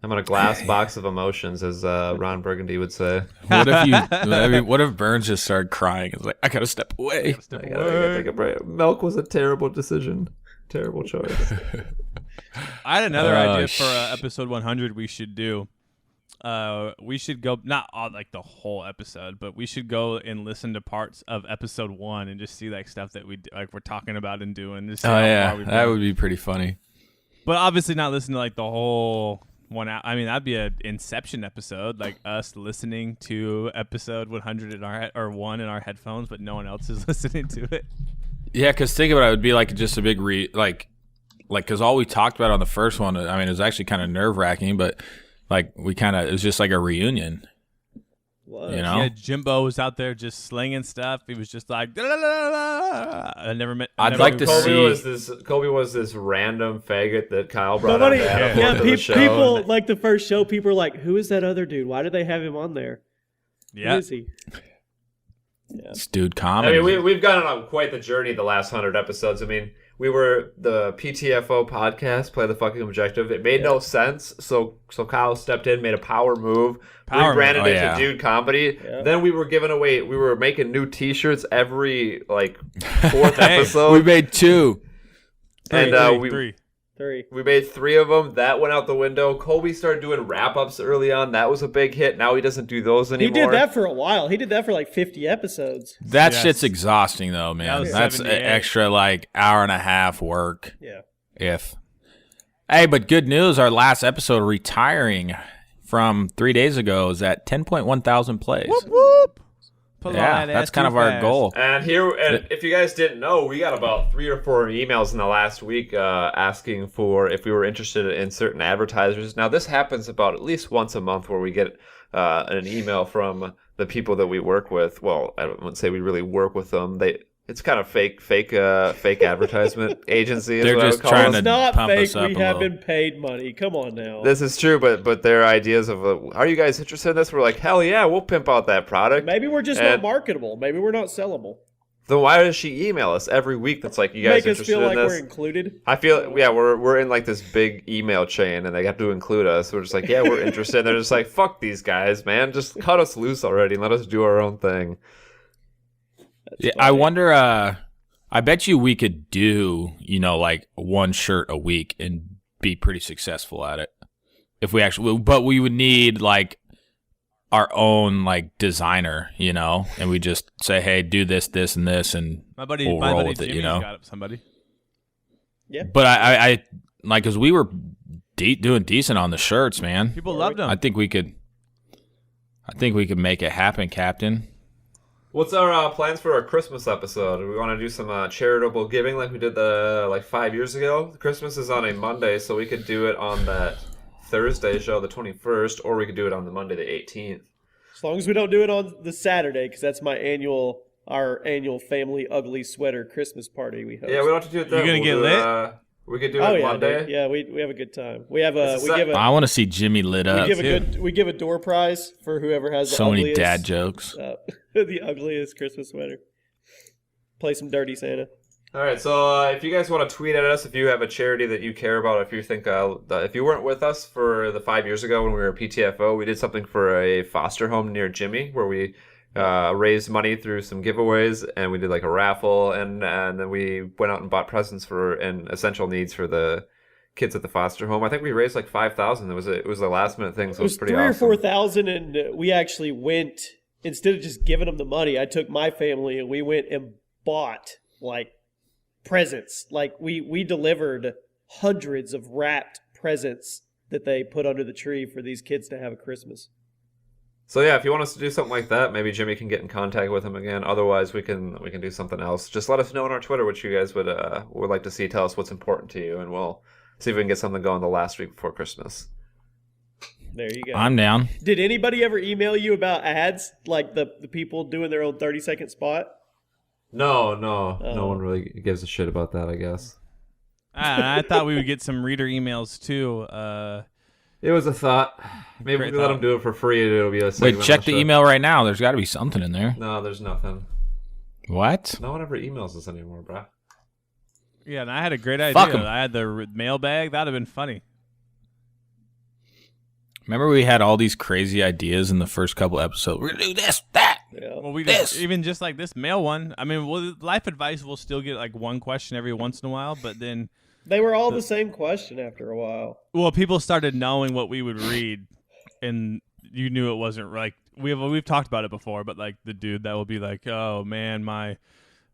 I'm on a glass box of emotions, as Ron Burgundy would say. What if what if Burns just started crying? It's like, I gotta step away. I gotta take a break. Milk was a terrible decision. Terrible choice. I had another Oh, idea for episode 100 we should do. We should go, not all, like the whole episode, but we should go and listen to parts of episode 1 and just see like stuff that we're talking about and doing. Just see Oh how yeah, far we've that gone. would be pretty funny. But obviously not listen to like the whole one out. I mean, that'd be an Inception episode, like us listening to episode 100 in our one in our headphones, but no one else is listening to it. Yeah, because think about it, it would be like just a big because all we talked about on the first one, I mean, it was actually kind of nerve wracking, but like it was just like a reunion, What? you know? Yeah, Jimbo was out there just slinging stuff. He was just like, I never met. I'd like to Kobe was this random faggot that Kyle brought Nobody, on Adam yeah, to the show. people like the first show. People are like, "Who is that other dude? Why did they have him on there? Who Yeah, is he?" It's dude I comedy. mean, we've gone on quite the journey the last 100 episodes. I mean, we were the PTFO podcast, Play the Fucking Objective. It made no sense, so Kyle stepped in, made a power move, rebranded it to Dude Comedy. Yeah. Then we were making new T-shirts every like fourth episode. We made 2. And Three. we made 3 of them. That went out the window. Colby started doing wrap-ups early on. That was a big hit. Now he doesn't do those anymore. He did that for a while. He did that for like 50 episodes. That Yes. shit's exhausting though, man. That was That's an 78. extra like hour and a half work. Yeah. Hey, but good news, our last episode retiring from 3 days ago is at 10.1 thousand plays. Whoop whoop. Pull all Yeah, that that's ass kind too of our fast. goal. And if you guys didn't know, we got about 3 or 4 emails in the last week asking for if we were interested in certain advertisers. Now, this happens about at least once a month where we get an email from the people that we work with. Well, I wouldn't say we really work with them. It's kind of fake advertisement agency. Is They're what I just would call trying us. It's to not pump fake. us up We a have little. been paid money. Come on now. This is true, but their ideas of are you guys interested in this? We're like, hell yeah, we'll pimp out that product. Maybe we're just And- not marketable. Maybe we're not sellable. Then why does she email us every week? That's like, you guys Make us interested feel in like this? we're included. I feel, yeah, we're in like this big email chain, and they have to include us. We're just like, yeah, we're interested. And they're just like, fuck these guys, man. Just cut us loose already and let us do our own thing. Yeah, I wonder. I bet you we could do, like one shirt a week and be pretty successful at it. If we actually, but we would need like our own like designer, and we just say, hey, do this, this, and this, and My buddy, we'll my roll buddy with it, Jimmy's got somebody. But I like, because we were doing decent on the shirts, man. People loved them. I think we could make it happen, Captain. What's our plans for our Christmas episode? Do we want to do some charitable giving like we did 5 years ago? Christmas is on a Monday, so we could do it on that Thursday show, the 21st, or we could do it on the Monday, the 18th. As long as we don't do it on the Saturday, because that's our annual family ugly sweater Christmas party we host. Yeah, we don't have to do it then. You gonna get lit? We could do Oh it yeah, Monday. dude. Yeah, we have a good time. We have It's a set- I want to see Jimmy lit up. we give a door prize for whoever has the So many ugliest, dad jokes. the ugliest Christmas sweater. Play some Dirty Santa. All right, so if you guys want to tweet at us, if you have a charity that you care about, if you think if you weren't with us for the 5 years ago when we were PTFO, we did something for a foster home near Jimmy where we raised money through some giveaways, and we did like a raffle, and then we went out and bought presents and essential needs for the kids at the foster home. I think we raised like $5,000. It was a last minute thing, so It was pretty 3 or awesome. 4,000, and we actually went, instead of just giving them the money, I took my family and we went and bought like presents. Like we delivered hundreds of wrapped presents that they put under the tree for these kids to have at Christmas. So yeah, if you want us to do something like that, maybe Jimmy can get in contact with him again. Otherwise, we can do something else. Just let us know on our Twitter what you guys would like to see. Tell us what's important to you, and we'll see if we can get something going the last week before Christmas. There you go. I'm down. Did anybody ever email you about ads, like the people doing their own 30-second spot? No one really gives a shit about that, I guess. I thought we would get some reader emails too. It was a thought. Maybe Great if we let thought. them do it for free, it'll be a Wait, segment check on the show. email right now. There's got to be something in there. No, there's nothing. What? No one ever emails us anymore, bro. Yeah, and I had a great idea. Fuck 'em. I had the mailbag. That'd have been funny. Remember we had all these crazy ideas in the first couple episodes. We're gonna do this, that. Yeah. Well, we This. even just like this mail one. I mean, life advice will still get like one question every once in a while, but then They were all the same question after a while. people started knowing what we would read, and you knew it wasn't like we've talked about it before. But like the dude that will be like, oh man,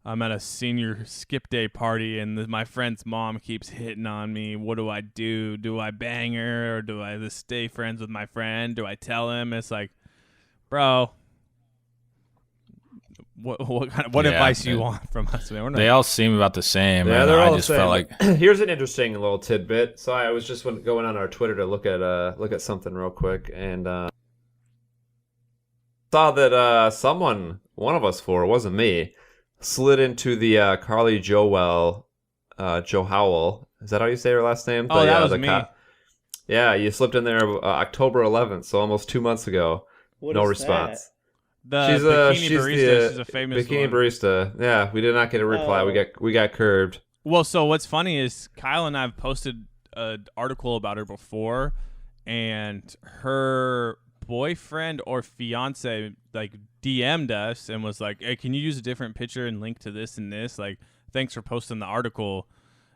I'm at a senior skip day party and my friend's mom keeps hitting on me. What do I do? Do I bang her or do I just stay friends with my friend? Do I tell him? It's like, bro, what Yeah, advice do you it- want from us? Man, we're not- They all seem about the same. Yeah, and they're I all just the same. felt like Here's an interesting little tidbit. So I was just going on our Twitter to look at something real quick, and saw that one of us four, it wasn't me, slid into the Carly Joe Howell. Is that how you say her last name? Oh, that was me. Yeah, you slipped in there October 11th, so almost 2 months ago. What No is response. the She's bikini she's barista. the She's a famous bikini one. barista. Yeah, we did not get a reply. Oh. We got curbed. Well, so what's funny is Kyle and I have posted an article about her before, and her boyfriend or fiance like DM'd us and was like, "Hey, can you use a different picture and link to this and this? Like, thanks for posting the article."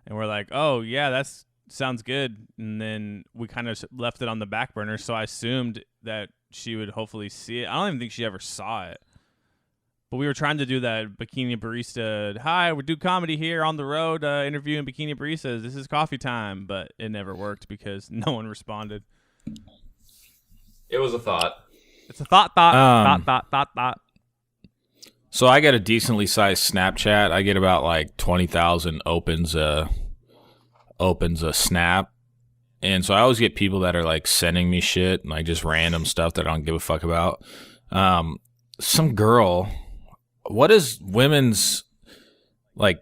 And we're like, "Oh yeah, that's sounds good." And then we kind of left it on the back burner. So I assumed that she would hopefully see it. I don't even think she ever saw it. But we were trying to do that Bikini Barista. Hi, we do comedy here on the road, interviewing Bikini Baristas. This is coffee time, but it never worked because no one responded. It was a thought. It's a thought. So I get a decently sized Snapchat. I get about like 20,000 opens a snap. And so I always get people that are like sending me shit, like just random stuff that I don't give a fuck about. Some girl, what is women's, like,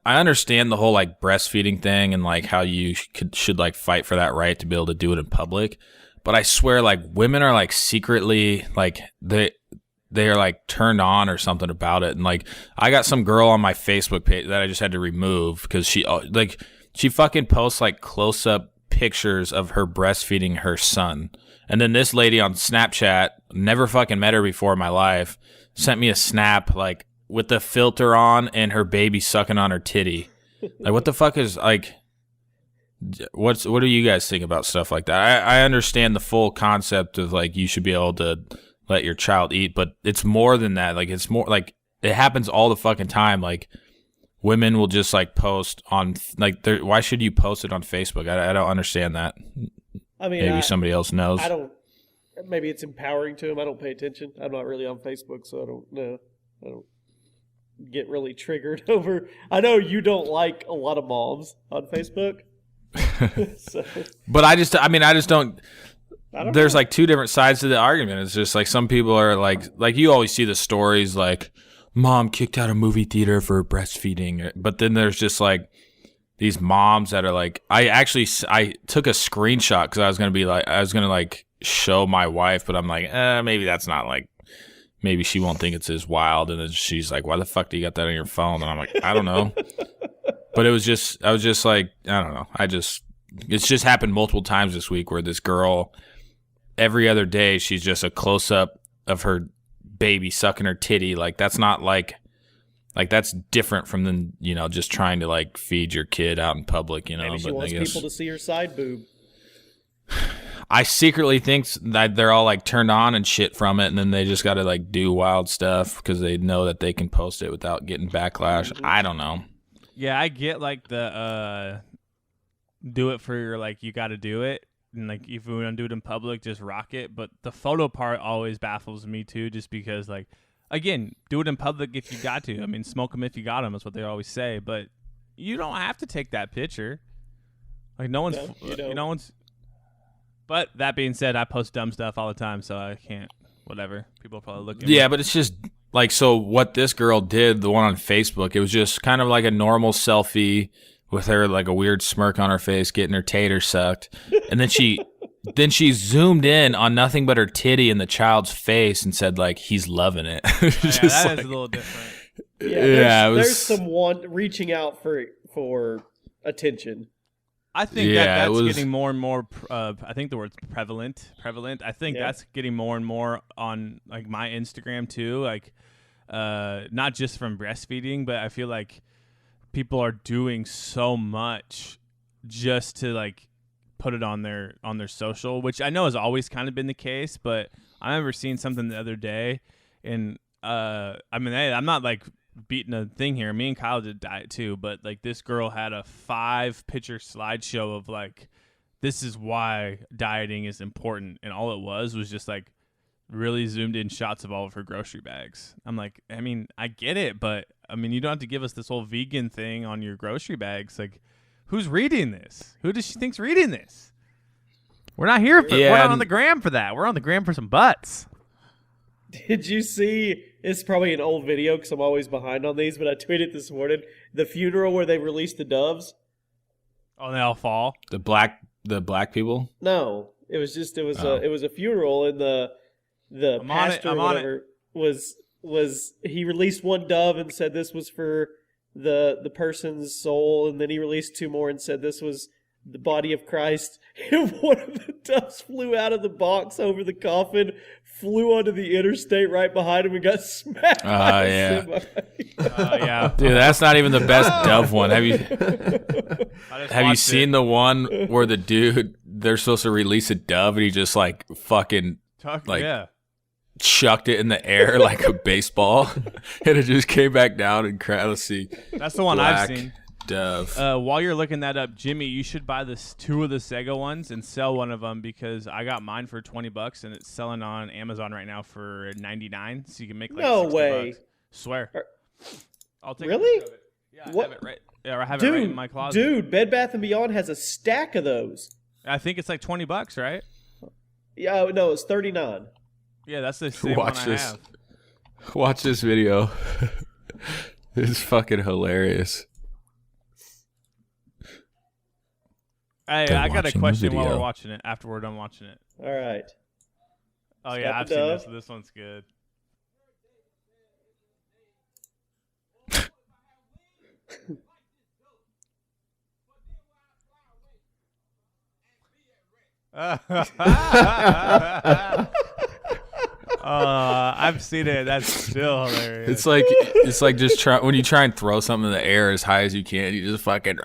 I understand the whole like breastfeeding thing and like how you should like fight for that right to be able to do it in public. But I swear, like, women are like secretly like they are like turned on or something about it. And like, I got some girl on my Facebook page that I just had to remove because she fucking posts like close up pictures of her breastfeeding her son. And then this lady on Snapchat, never fucking met her before in my life, sent me a snap like with the filter on and her baby sucking on her titty. Like, what the fuck is like? What do you guys think about stuff like that? I understand the full concept of like you should be able to let your child eat, but it's more than that. Like, it's more like it happens all the fucking time. Like, women will just like post on like, why should you post it on Facebook? I don't understand that. I mean, maybe somebody else knows. I don't. Maybe it's empowering to them. I don't pay attention. I'm not really on Facebook, so I don't know. I don't get really triggered over. I know you don't like a lot of moms on Facebook. So. But I just don't. There's know. like two different sides to the argument. It's just like some people are like you always see the stories like mom kicked out of movie theater for breastfeeding, but then there's just like these moms that are like, I took a screenshot because I was gonna show my wife, but I'm like, maybe that's not like, maybe she won't think it's as wild, and then she's like, why the fuck do you got that on your phone? And I'm like, I don't know. But I was just like, I don't know. It's just happened multiple times this week where this girl, every other day, she's just a close up of her baby sucking her titty. Like, that's not like that's different from the, just trying to like feed your kid out in public, Maybe she wants people to see her side boob. I secretly think that they're all like turned on and shit from it, and then they just got to like do wild stuff because they know that they can post it without getting backlash. Mm-hmm. I don't know. Yeah, I get like the do it for your, like, you got to do it. And like, if we don't do it in public, just rock it. But the photo part always baffles me too, just because like, again, do it in public if you got to. I mean, smoke them if you got them is what they always say. But you don't have to take that picture. Like, no one's, no one's. But that being said, I post dumb stuff all the time, so I can't. Whatever. People probably look at me. Yeah, but it's just like, so what this girl did, the one on Facebook, it was just kind of like a normal selfie with her like a weird smirk on her face, getting her tater sucked, and then she zoomed in on nothing but her titty and the child's face and said like, he's loving it. That is a little different. Yeah, there's someone reaching out for attention. I think that's getting more and more. I think the word's prevalent. I think that's getting more and more on like my Instagram too. Like, not just from breastfeeding, but I feel like people are doing so much just to like put it on their social, which I know has always kind of been the case. But I remember seeing something the other day, and I mean, hey, I'm not like beating a thing here. Me and Kyle did diet too, but like this girl had a 5-picture slideshow of like, this is why dieting is important, and all it was just like really zoomed in shots of all of her grocery bags. I'm like, I mean, I get it, but I mean, you don't have to give us this whole vegan thing on your grocery bags. Like, who's reading this? Who does she think's reading this? We're not here for. We're not on the gram for that. We're on the gram for some butts. Did you see? It's probably an old video because I'm always behind on these, but I tweeted this morning the funeral where they released the doves. Oh, they all fall. The black people. No, it was a funeral, and the pastor or whatever was he released one dove and said this was for the person's soul, and then he released 2 more and said this was the body of Christ. And one of the doves flew out of the box over the coffin, flew onto the interstate right behind him, and got smacked by a yeah. semi. Yeah. Dude, that's not even the best dove one. Have you I just have you watched seen it. the one where the dude they're supposed to release a dove and he just like fucking like- yeah. chucked it in the air like a baseball and it just came back down and crashed. Let's see. That's the one Black I've seen. dove. While you're looking that up, Jimmy, you should buy 2 of the Sega ones and sell one of them because I got mine for $20 and it's selling on Amazon right now for $99. So you can make like No $60. way. Swear. I'll take Really? a picture of it. Yeah, I What? have it right. Yeah, I have it right in my closet. Dude, Bed Bath & Beyond has a stack of those. I think it's like $20, right? Yeah, no, it's $39. Yeah, that's the same Watch one this. I have. Watch this video. It's fucking hilarious. Hey, They're I got a watching the question while we're video. watching it. After we're done watching it. All right. Oh yeah, Got I've the seen dove. this. This one's good. I've seen it. That's still hilarious. It's like just try when you try and throw something in the air as high as you can, you just fucking.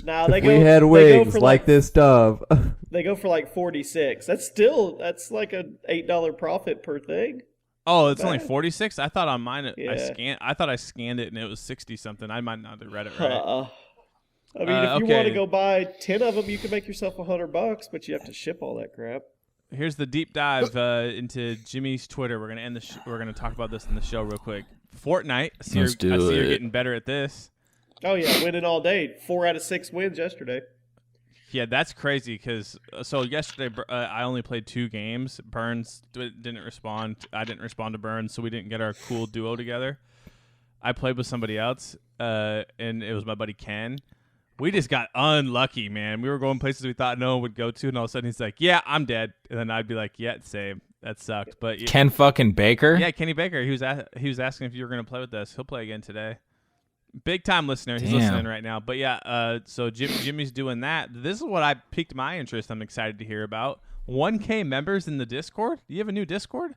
Now they go. We had they go wigs for like this dove. They go for like 46. That's like a $8 profit per thing. Oh, it's only bad. 46. I thought on mine Yeah. I thought I scanned it and it was 60 something. I might not have read it right. I mean, if you okay. want to go buy 10 of them, you can make yourself $100, but you have to ship all that crap. Here's the deep dive into Jimmy's Twitter. We're gonna end the. We're gonna talk about this in the show real quick. Fortnite. I see Let's do you're it. getting better at this. Oh yeah, winning all day. 4 out of 6 wins yesterday. Yeah, that's crazy because so yesterday I only played 2 games. Burns didn't respond. I didn't respond to Burns, so we didn't get our cool duo together. I played with somebody else, and it was my buddy Ken. We just got unlucky, man. We were going places we thought no one would go to, and all of a sudden he's like, "Yeah, I'm dead," and then I'd be like, "Yeah, same. That sucked." But Ken fucking Baker. yeah, Kenny Baker. He was asking if you were going to play with us. He'll play again today. Big time listener. He's Damn. listening right now. But yeah, so Jimmy's doing that. This is what piqued my interest. I'm excited to hear about 1K members in the Discord. Do you have a new Discord?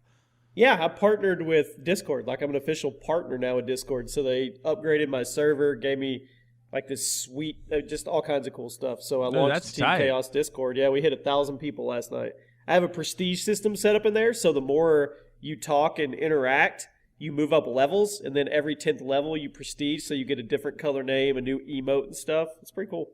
Yeah, I partnered with Discord. Like I'm an official partner now with Discord. So they upgraded my server, gave me like this sweet, just all kinds of cool stuff. So I launched that's Team tight. Chaos Discord. Yeah, we hit 1,000 people last night. I have a prestige system set up in there. So the more you talk and interact, you move up levels, and then every 10th level you prestige, so you get a different color name, a new emote and stuff. It's pretty cool.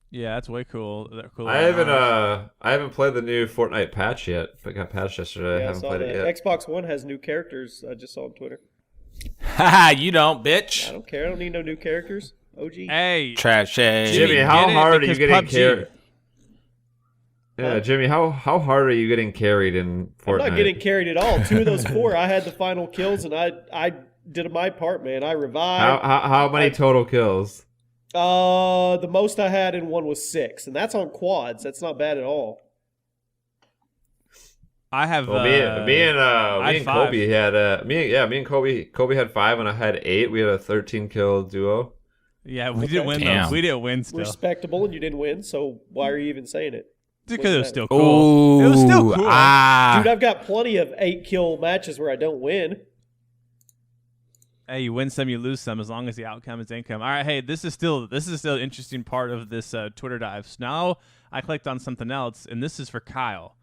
Yeah, that's way cool. I haven't played the new Fortnite patch yet. It got patched yesterday. I Yeah, I haven't saw played that. it yet. Xbox One has new characters. I just saw on Twitter. Haha, you don't, I bitch. don't care. I don't need no new characters. OG. Hey, Trash. Jimmy, get how it hard are you because getting PUBG. carried? Yeah, Jimmy, how hard are you getting carried in Fortnite? I'm not getting carried at all. 2 of those 4, I had the final kills, and I did my part, man. I revived. How many total kills? The most I had in one was 6, and that's on quads. That's not bad at all. I have. Well, me and I had 5. Kobe had me and Kobe had 5 and I had 8. We had a 13 kill duo. Yeah, we didn't win Damn. though. We didn't win still Respectable, and you didn't win, so why are you even saying it? because it was still cool. It was still cool. Dude, I've got plenty of 8-kill matches where I don't win. Hey, you win some, you lose some, as long as the outcome is income. All right, hey, this is still an interesting part of this Twitter dive. So now I clicked on something else, and this is for Kyle.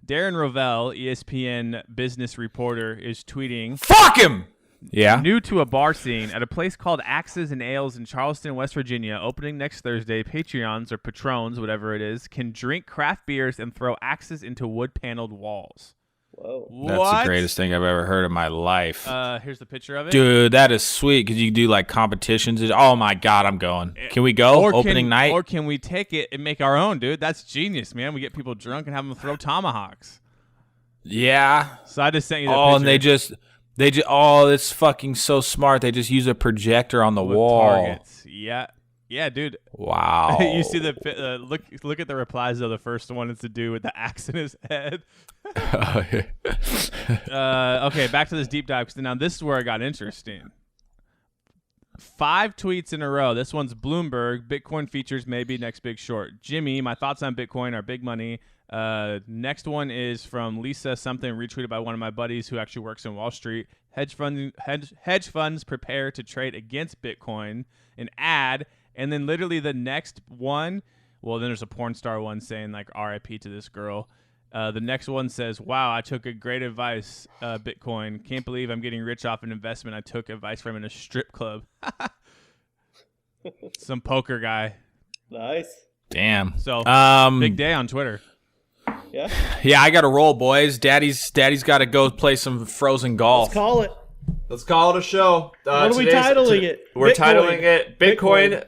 Darren Rovell, ESPN business reporter, is tweeting, Fuck him. Yeah. new to a bar scene at a place called Axes and Ales in Charleston, West Virginia, opening next Thursday. Patreons or patrons, whatever it is, can drink craft beers and throw axes into wood-paneled walls. Whoa. That's What? the greatest thing I've ever heard in my life. Here's the picture of it. Dude, that is sweet because you can do like competitions. Oh my god, I'm going. Can we go? Opening night? Or can we take it and make our own, dude? That's genius, man. We get people drunk and have them throw tomahawks. Yeah. So I just sent you the Oh, picture. and they just oh, it's fucking so smart. They just use a projector on the with wall. targets. Yeah, dude. Wow. You see the look at the replies though. The first one is the dude with the axe in his head. Oh, yeah. Okay, back to this deep dive. 'Cause now this is where it got interesting. 5 tweets in a row. This one's Bloomberg. Bitcoin features maybe next big short. Jimmy, my thoughts on Bitcoin are big money. Next one is from Lisa something retweeted by one of my buddies who actually works in Wall Street. Hedge funds prepare to trade against Bitcoin. An ad. And then literally the next one, well, then there's a porn star one saying like RIP to this girl. The next one says, wow, I took a great advice, Bitcoin. Can't believe I'm getting rich off an investment I took advice from in a strip club. Some poker guy. Nice. Damn. So, big day on Twitter. Yeah. Yeah, I got to roll, boys. Daddy's got to go play some frozen golf. Let's call it. Let's call it a show. What are we titling it? We're Bitcoin. titling it Bitcoin,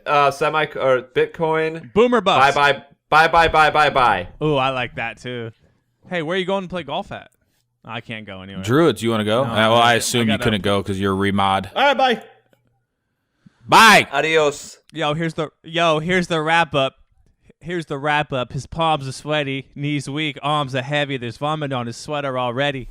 Bitcoin. Boomer bust. Bye. Ooh, I like that too. Hey, where are you going to play golf at? I can't go anywhere. Druids, you want to go? No, Well, I I assume you gotta- couldn't go because you're a remod. All right, bye. Bye. Adios. Here's the wrap up. Here's the wrap up. His palms are sweaty, knees weak, arms are heavy. There's vomit on his sweater already.